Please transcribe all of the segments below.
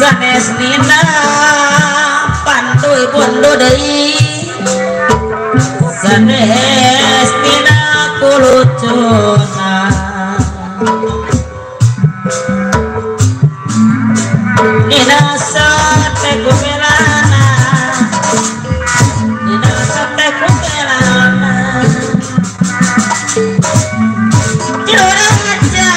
sanes nina panduy bondo deui sanes nina kulucuna nina sate kumelana nina sate kumelana jura aja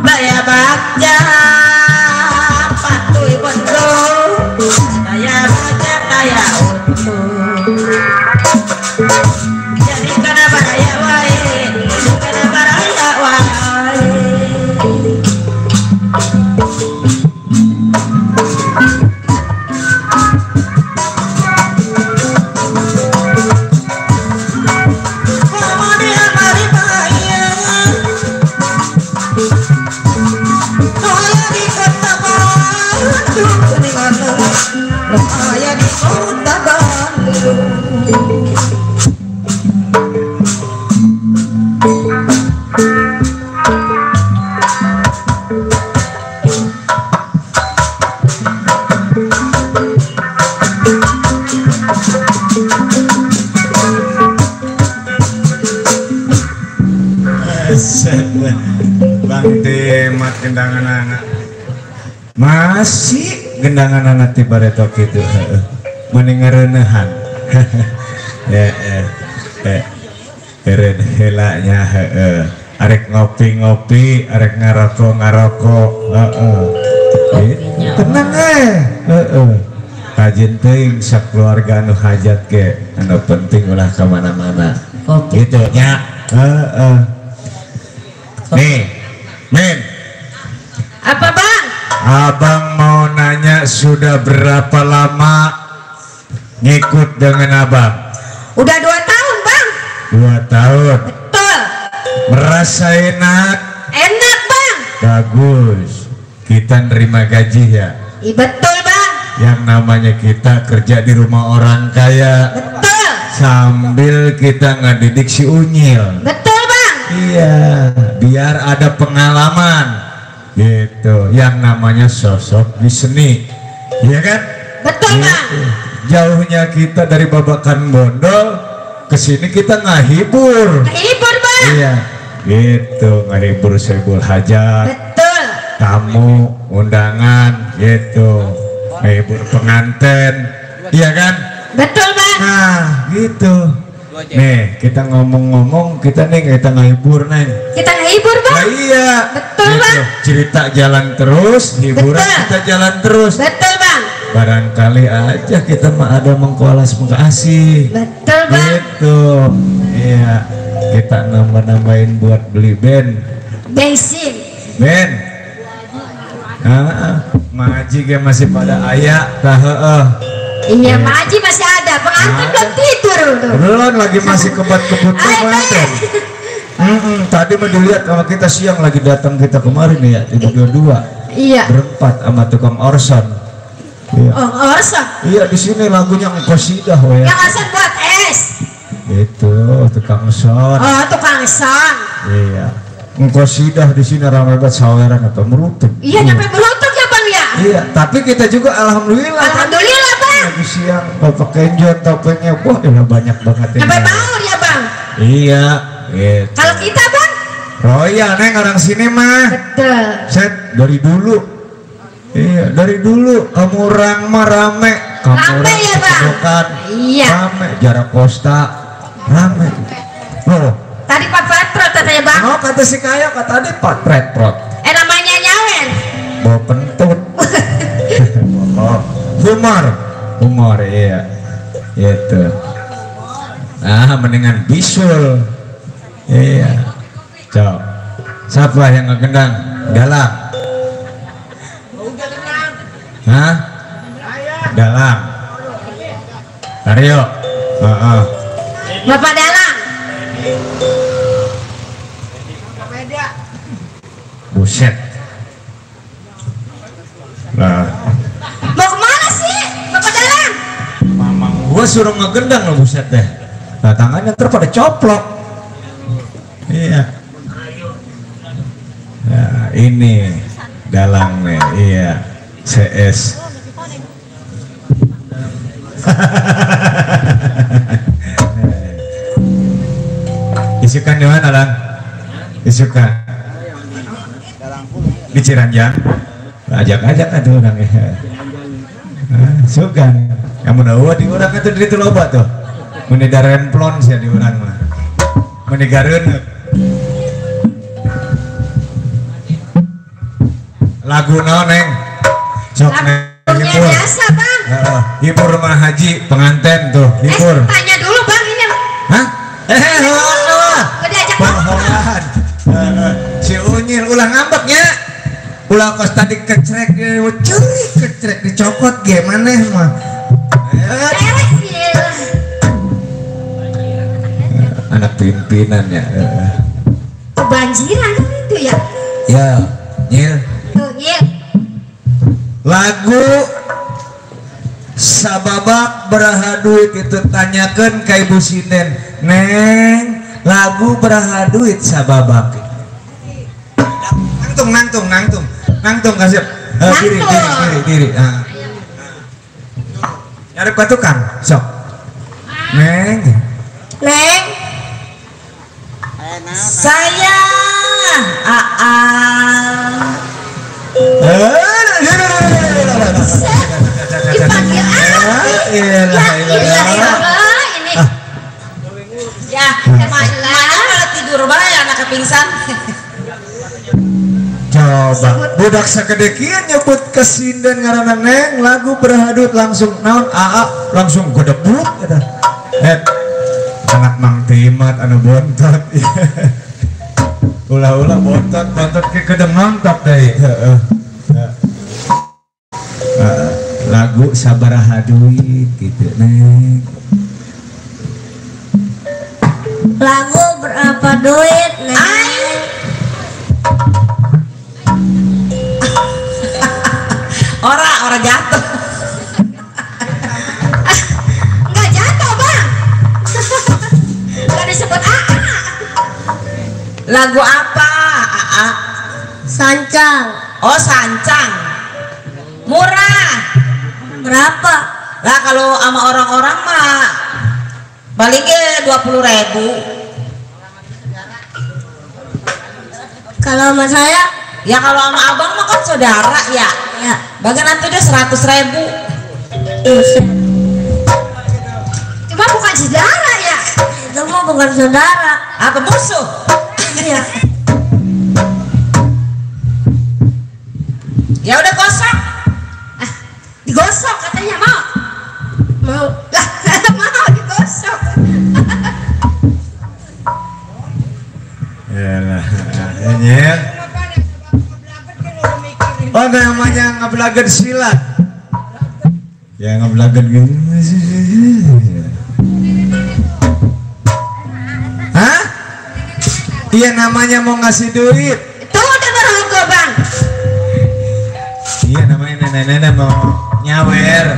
Daya bagja patuy bondo daya bagja daya untung jadi kana baraya wae kana baraya wae Ayah di kota Bandung Bang Demat gendangan anak masih gendangan anak tiba retok itu meninggarenehan keren helanya arek ngopi-ngopi arek ngarokok tenang kajen teuing sakeluarga anu hajat ke anu penting ulah kemana-mana gitu nya nih men apa bang? Abang mau nanya sudah berapa lama ngikut dengan abang? Udah 2 tahun bang. 2 tahun. Betul. Merasa enak? Enak bang. Bagus. Kita nerima gaji ya? Betul bang. Yang namanya kita kerja di rumah orang kaya. Betul. Sambil kita ngedidik si Unyil. Betul bang. Iya. Biar ada pengalaman. Gitu, yang namanya sosok di seni, iya kan? Betul bang. Jauhnya kita dari Babakan Bondol ke sini kita ngahibur. Ngahibur bang. Iya, gitu ngahibur Saibul Hajat. Betul. Tamu undangan, gitu ngahibur pengantin, iya kan? Betul bang. Nah, gitu. Nih kita ngomong-ngomong kita ngahibur neng. Kita ngahibur bang. Nah, iya. Betul gitu. bang. Cerita jalan terus, hiburan Betul. kita jalan terus. Betul bang. Barangkali aja kita mah ada mengkolas makasih. Betul bang. Gitu. Iya. Kita nambah-nambahin buat beli bensin. Ben. Maji ge masih pada ayah Iya, Mak Haji masih ada. Pengantin belum tidur tuh. Belum lagi masih kebut-kebut pengantin. Tadi mau dilihat kalau kita siang lagi datang kita kemarin ya, berdua. Iya. Berempat sama tukang Orson. Iya. Oh, Orson. Iya di sini lagunya Ngkosidah ya. Yang Orson buat es. Itu tukang son. Oh, tukang son. Iya. Ngkosidah di sini ramai banget saweran atau merutuk. Iya, nyampe merutuk ya bang ya. Iya. Tapi kita juga alhamdulillah. Alhamdulillah bang. lagi siang Bapak Kenjo topengnya wah udah banyak banget ini. Sampai bangun ya bang. Iya gitu. Kalau kita bang? Oh iya neng orang sini mah. Betul. Set dari dulu. Iya dari dulu kamu orang mah rame. Kamu Rame orang ya bang? kesedokan, Iya. rame jarak Costa rame. Oh. Tadi Pak Petro katanya bang. Oh kata si Kaya kata tadi Pak Pretprot. Namanya nyawer. Bawa pentut. Oh, humor iya. Itu. Ah mendingan bisul. Iya. Cok. Siapa yang ngegendang? Dalang. Hah? Dalang. Aryo. Bapak Dalang. Buset. Lah. Mau kemana sih Bapak Dalang? Mamang gua suruh ngegendang lo buset deh. Nah tangannya ntar pada coplok. Iya. Ya ini Dalang nih. Iya. CS. Isukan di mana Lang? Isukan di Ciranjang. Ajak-ajak atuh orang ya. Sugan. Kamu tahu di orang itu dari itu loba tuh. Menidaren plon sih di orang mah. Menigareun. Lagu naon neng? Sok neng. Lagunya biasa bang. Hibur rumah haji penganten tuh. Hibur. Tanya dulu bang ini. Hah? Udah ajak bohongan. Si Unyil ulah ngambeknya. Ulah kos tadi kecrek curi kecrek dicokot gimana mah. Anak pimpinan ya. Kebanjiran itu ya. Ya, Nyil. Tuh, Nyil. Lagu sababak beraha duit itu tanyakan ke Ibu Sinden. Neng, lagu beraha duit sababak. Nangtung kasih. Diri. Nyari ke tukang, sok. Neng. Saya dipanggil anak ini. Ya, malah tidur bae anak pingsan. Coba budak sakedekian nyebut kesinden ngaranna Neng lagu berhadut langsung naon AA langsung godebuk eta. Anak Mang Timat anu bontot. Ulah-ulah bontot ke kedeng nontok deui. Lagu sabaraha duit gitu Neng. Lagu berapa duit, Neng? Orang jatuh. Enggak jatuh, Bang. Enggak disebut AA. Lagu apa, AA? Sancang. Oh, Sancang. Murah. Berapa? Lah kalau sama orang-orang mah palingnya 20.000. Kalau sama saya? Ya kalau sama abang mah kan saudara ya. Ya. Bagian nanti udah 100.000. Cuma bukan saudara ya. Itu mah bukan saudara. Atau musuh? Iya. Ya udah gosok. Digosok katanya mau. Mau. Lah, mau digosok. Yalah, Nyil. Oh namanya ngebelagan silat. Ya ngebelagan gini. Hah? Iya namanya mau ngasih duit. Tuh denger gua, Bang. Iya namanya nenek-nenek mau nyawer.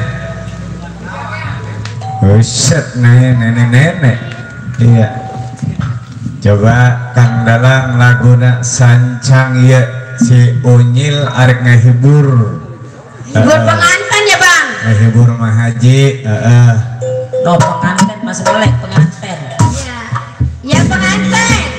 Buset nenek-nenek. Iya. Coba Kang Dalang laguna Sancang ya si Unyil arek ngehibur. Hibur pengantin ya Bang. Ngehibur mah haji. No pengantin masih boleh pengantin. Ya, ya pengantin.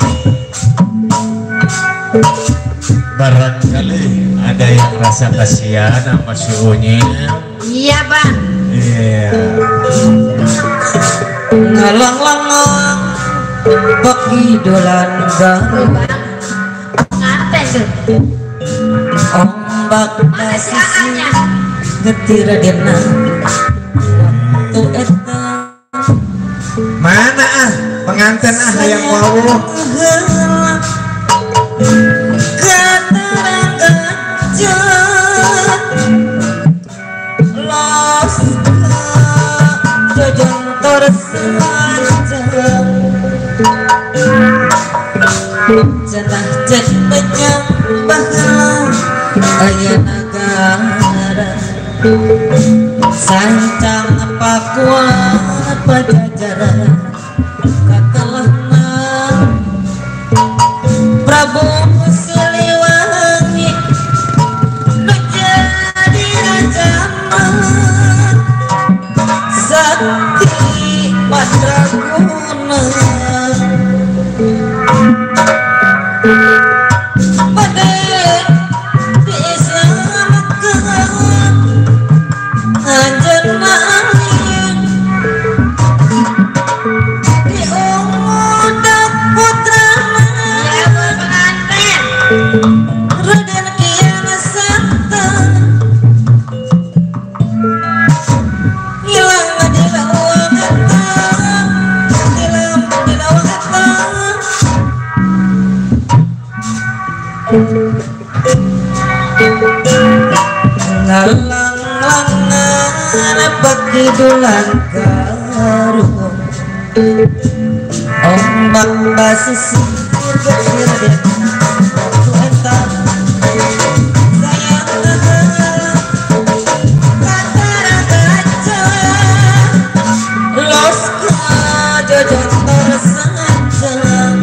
Barangkali ada yang rasa kasihan sama si Unyil. Iya bang. Iya. Ngalang-langang bagi dolan Tuh bang. Pengantin tuh. ombak Mana si AA-nya? getir dina waktu eta Mana pengantin yang mau? cenah cek penyang bahala aya nagara sancang apa kuat pajajaran kakalahna Prabu Siliwangi nu jadi raja sakti madraguna ngalang-langan bagi dulan karuh ombak basisir getir dina waktu eta sayang katara kaca los jojon tersancang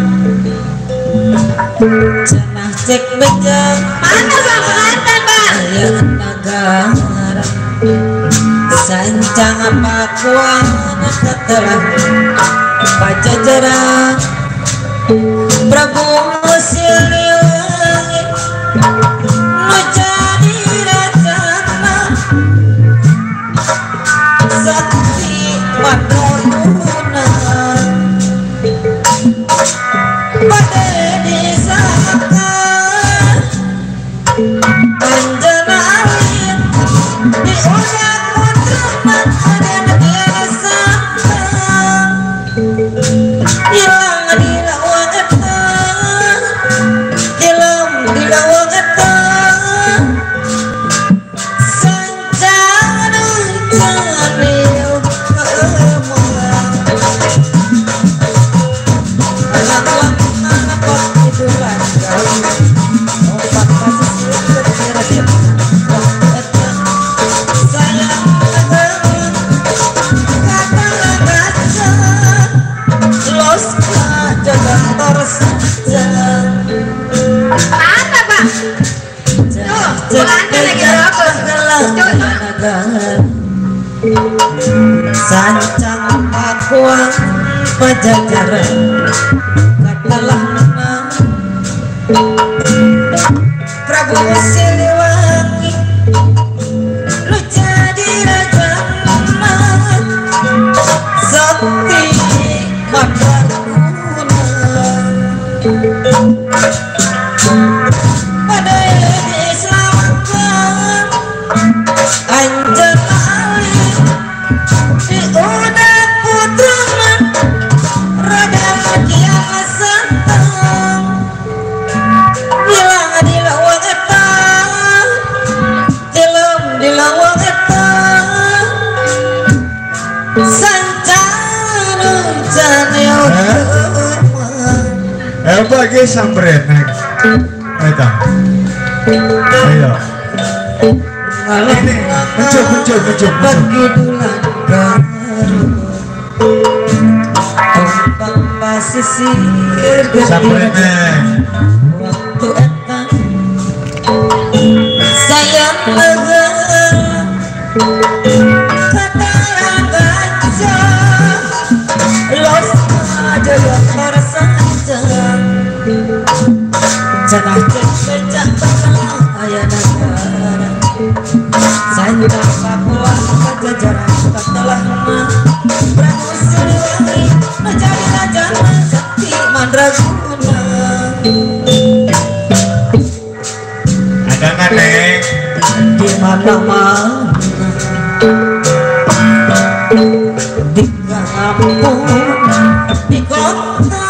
cenah cek bejang Mana bang pengantin bang? aya nagara sancang apa kuana katelah pajajaran Prabu Siliwangi nu jadi rajana sakti madraguna pada disaka anjana alit di udah putra ada negara santang hilang di lawang eta hilang di lawang eta sancana canil kemulang anak-anak apa itu langgang ombak pasisir getir dina waktu eta sayang banget kata kaca los jodoh tersancang Mana bang? Tuh pengantin lagi rokok. sancang pakuan pajajaran katalahna Prabu Siliwangi lu jadi raja sakti madraguna pada diselamatkan anjana alit di udah putra rada kiamat santang hilang di lawang eta tilem di lawang eta sancana canil Bagi sambrenek. Eta. Ayo. Ini muncul. bagi dulan garuh ombak pasisir getir Sambrenek. waktu eta sayang banget di kampung di kota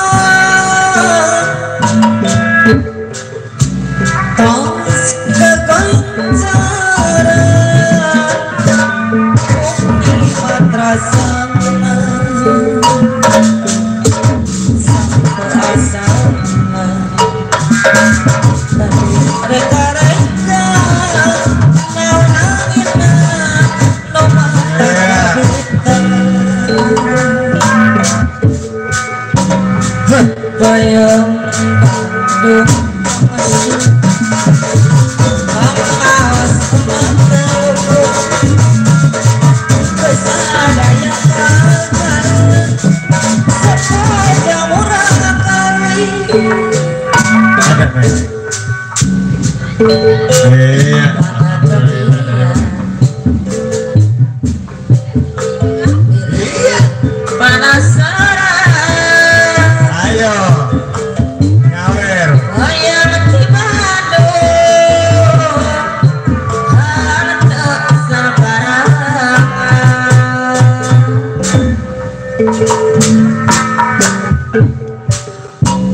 tos kegoncaran bumi matrasana sampurasana reka-reka naunangina bayang Bandung Pangawas Sumatera Kesadaya kabar Sepaja murah kali Ada Nek. Iya. Penasaran Ayo. Nyawer. Hayang di Bandung harta sabarangan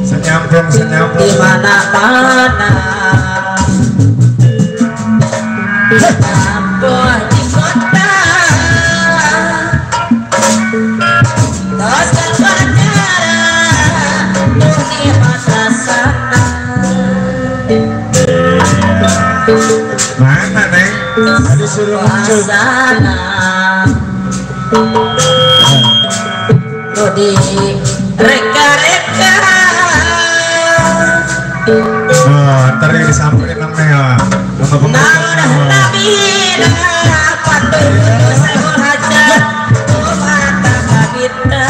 Senyambung. di mana-mana Sampai di kota tos kepacaran dunia matrasana Mana Neng? Tadi suruh muncul. suasana di reka-reka Oh, ntar yang disamperin namanya. Nama namun nabila pandu sehul hajat mata kabita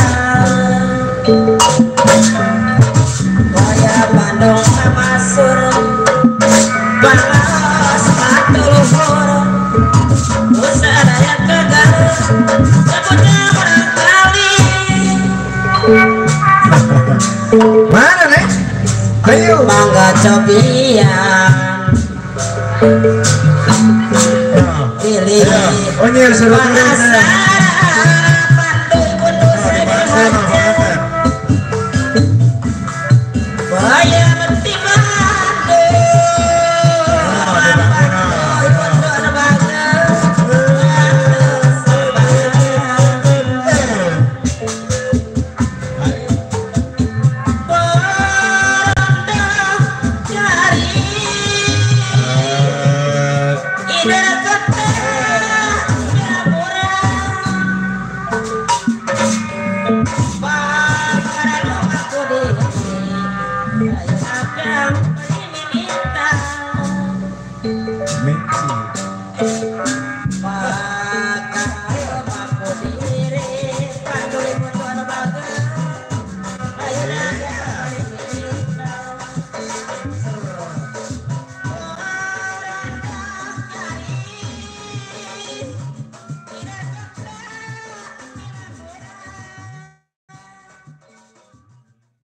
Kaya Bandung Masur Balas Matuluhur Usadaya kegar Sebutnya orang kali Mana Neng? Ayo. Mangga cobian pilih Oh, nyir suruh turun. panas